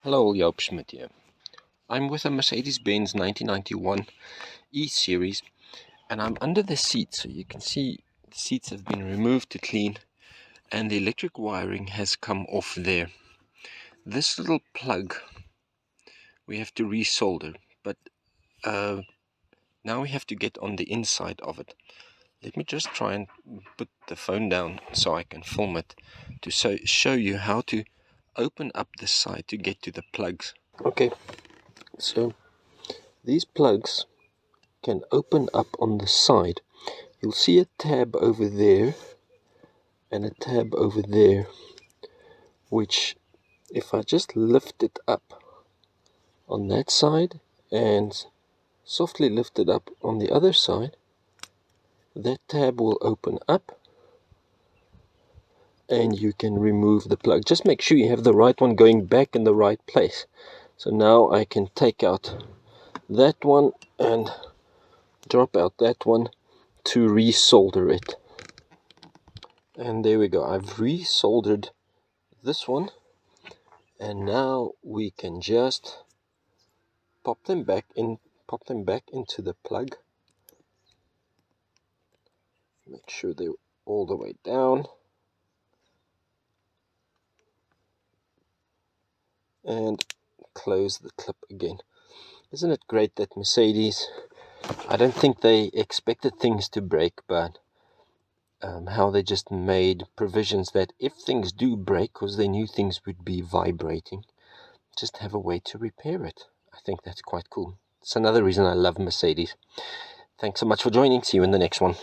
Hello, Joop Schmidt here. I'm with a Mercedes-Benz 1991 E-Series and I'm under the seat, so you can see the seats have been removed to clean and the electric wiring has come off there. This little plug we have to re-solder, but now we have to get on the inside of it. Let me just try and put the phone down so I can film it to show you how to open up the side to get to the plugs. Okay, so these plugs can open up on the side. You'll see a tab over there and a tab over there, which if I just lift it up on that side and softly lift it up on the other side, that tab will open up and you can remove the plug. Just make sure you have the right one going back in the right place. So now I can take out that one and drop out that one to re-solder it. And there we go, I've re-soldered this one, and now we can just pop them back into the plug. Make sure they're all the way down, and close the clip again. Isn't it great that Mercedes, I don't think they expected things to break, but how they just made provisions that if things do break, because they knew things would be vibrating, just have a way to repair it. I think that's quite cool. It's another reason I love Mercedes. Thanks so much for joining. See you in the next one.